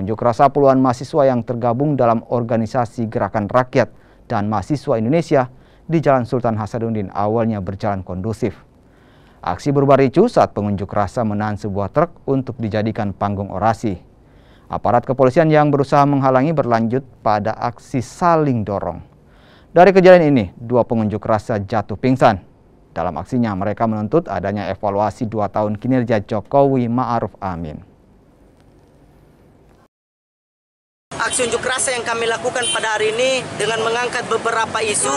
Unjuk rasa puluhan mahasiswa yang tergabung dalam organisasi Gerakan Rakyat dan Mahasiswa Indonesia di Jalan Sultan Hasanuddin awalnya berjalan kondusif. Aksi berubah ricuh saat pengunjuk rasa menahan sebuah truk untuk dijadikan panggung orasi. Aparat kepolisian yang berusaha menghalangi berlanjut pada aksi saling dorong. Dari kejadian ini, dua pengunjuk rasa jatuh pingsan. Dalam aksinya, mereka menuntut adanya evaluasi 2 tahun kinerja Jokowi Ma'ruf Amin. Aksi unjuk rasa yang kami lakukan pada hari ini dengan mengangkat beberapa isu,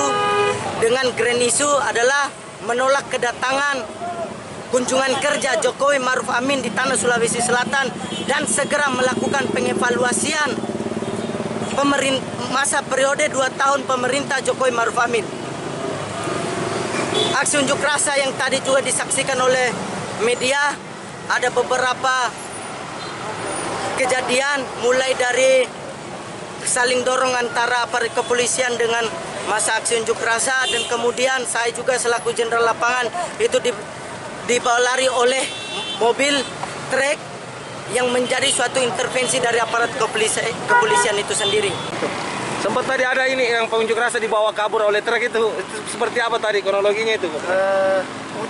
dengan grand isu adalah menolak kedatangan kunjungan kerja Jokowi Ma'ruf Amin di tanah Sulawesi Selatan dan segera melakukan pengevaluasian masa periode 2 tahun pemerintah Jokowi Ma'ruf Amin. Aksi unjuk rasa yang tadi juga disaksikan oleh media, ada beberapa kejadian mulai dari saling dorong antara aparat kepolisian dengan masa aksi unjuk rasa, dan kemudian saya juga selaku jenderal lapangan itu dibawa lari oleh mobil trek yang menjadi suatu intervensi dari aparat kepolisian itu sendiri. Sempat tadi ada ini yang pengunjuk rasa dibawa kabur oleh truk itu seperti apa tadi kronologinya itu?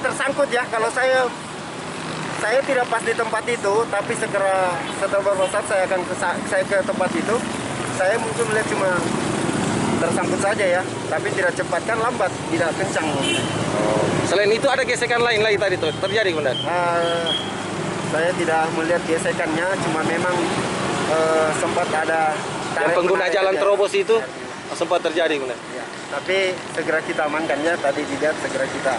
Tersangkut ya, kalau saya tidak pas di tempat itu, tapi segera setelah beberapa saat saya ke tempat itu. Saya mungkin melihat cuma tersangkut saja ya, tapi tidak cepat, kan lambat, tidak kencang. Selain itu ada gesekan lain lagi tadi tuh terjadi, Komandan? Saya tidak melihat gesekannya, cuma memang sempat ada yang pengguna jalan terobos itu sempat terjadi, Komandan. Ya, tapi segera kita amankan ya, tadi dilihat segera kita